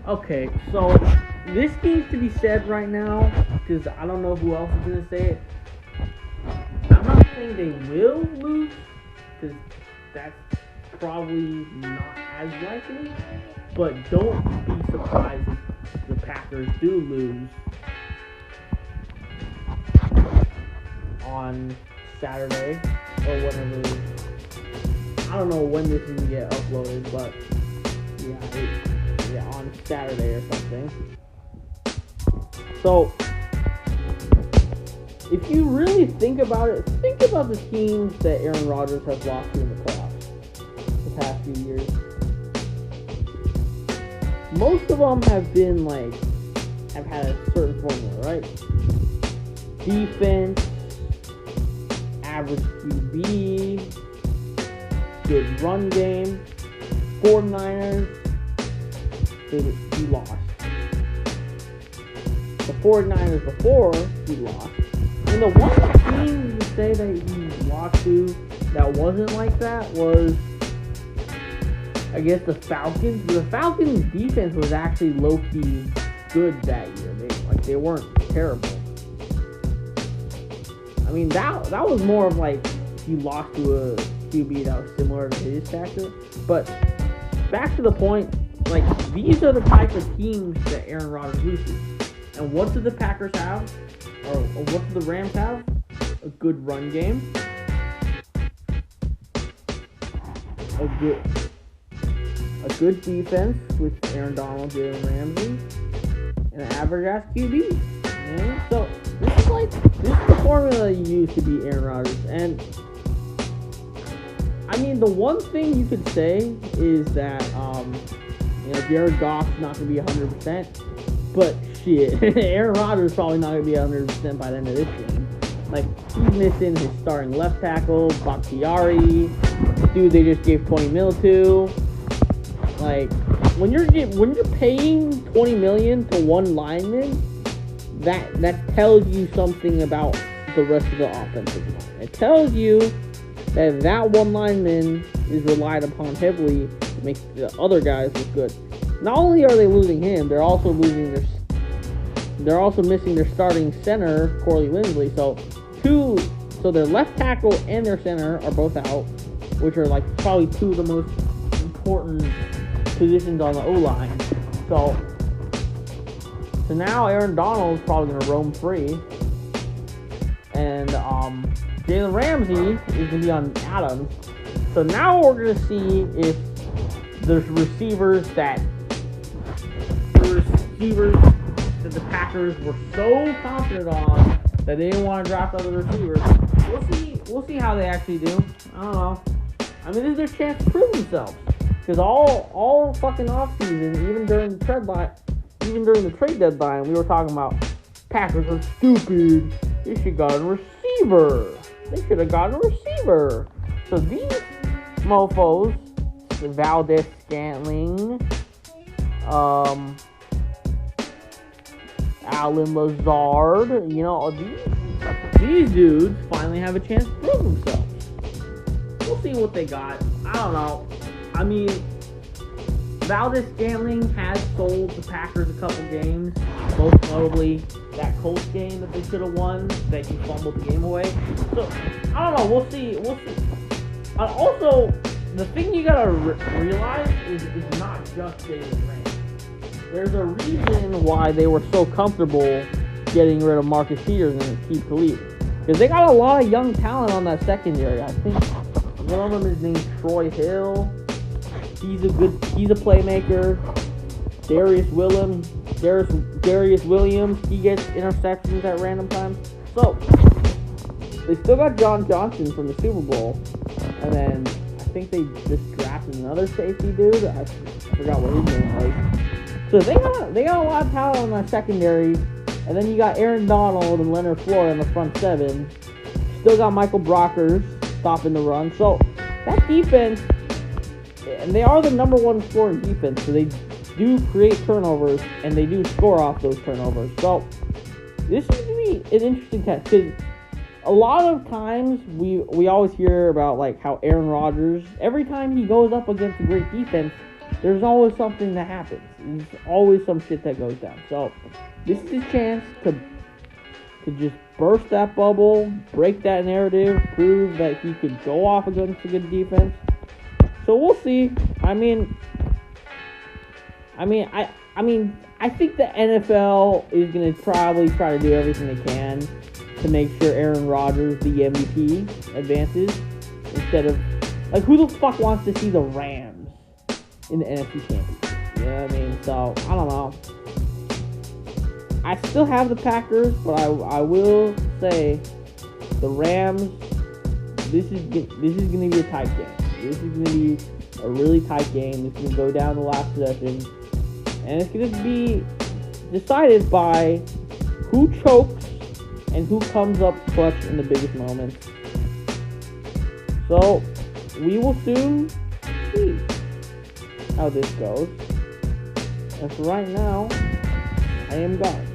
Okay, so this needs to be said right now because I don't know who else is gonna say it. I'm not saying they will lose because that's probably not as likely, but don't be surprised if the Packers do lose on Saturday or whenever. I don't know when this is gonna get uploaded, but yeah, on Saturday or something. So, if you really think about it, think about the teams that Aaron Rodgers has lost to in the playoffs the past few years. Most of them have been have had a certain formula, right? Defense, average QB, good run game. 49ers, he lost. The 49ers before he lost. And the one team you say that he lost to that wasn't like that was, I guess, the Falcons. The Falcons' defense was actually low-key good that year. They weren't terrible. I mean, that was more of he lost to a QB that was similar to his stature. But back to the point, these are the type of teams that Aaron Rodgers loses. And what do the Packers have? Or what do the Rams have? A good run game. A good defense with Aaron Donald, Jalen Ramsey, and an average-ass QB. So this is the formula you use to beat Aaron Rodgers. And I mean, the one thing you could say is that Jared Goff's not going to be 100%, but shit, Aaron Rodgers is probably not going to be 100% by the end of this game. He's missing his starting left tackle, Bakhtiari, dude they just gave $20 million to. When you're paying $20 million to one lineman, that tells you something about the rest of the offensive line. It tells you that one lineman is relied upon heavily to make the other guys look good. Not only are they losing him, they're also missing their starting center, Corey Linsley. So their left tackle and their center are both out, which are probably two of the most important positions on the O-line. So now Aaron Donald's probably going to roam free. And Jalen Ramsey is going to be on Adams. So now we're going to see if the receivers that the Packers were so confident on that they didn't want to draft other receivers. We'll see how they actually do. I don't know. I mean, this is their chance to prove themselves. Because all fucking offseason, even during the trade deadline, we were talking about Packers are stupid. They should have gotten a receiver. So these mofos, Valdez Scantling, Alan Lazard, these dudes finally have a chance to prove themselves. We'll see what they got. I don't know. I mean, Valdez Scantling has sold the Packers a couple games, most notably that Colts game that they should have won, that he fumbled the game away. So, I don't know. We'll see. Also, the thing you gotta realize is not just Jalen Ramsey. There's a reason why they were so comfortable getting rid of Marcus Peters and Keith Khalid. Because they got a lot of young talent on that secondary. I think one of them is named Troy Hill. He's a playmaker. Darius Williams, he gets interceptions at random times. So, they still got John Johnson from the Super Bowl. And then, I think they just drafted another safety dude. I forgot what his name was. So, they got a lot of talent on that secondary. And then you got Aaron Donald and Leonard Floyd on the front seven. Still got Michael Brockers stopping the run. So, that defense, and they are the number one scoring defense, so they do create turnovers, and they do score off those turnovers. So, this is going to be an interesting test, because a lot of times, we always hear about, how Aaron Rodgers, every time he goes up against a great defense, there's always something that happens. There's always some shit that goes down. So this is his chance to just burst that bubble, break that narrative, prove that he could go off against a good defense. So we'll see. I think the NFL is gonna probably try to do everything they can to make sure Aaron Rodgers, the MVP, advances instead of like who the fuck wants to see the Rams in the NFC Championship? You know what I mean? So I don't know. I still have the Packers, but I will say the Rams. This is going to be a tight game. This is going to be a really tight game. It's going to go down the last possession, and it's going to be decided by who chokes and who comes up clutch in the biggest moments. So we will soon see how this goes. And for right now, I am gone.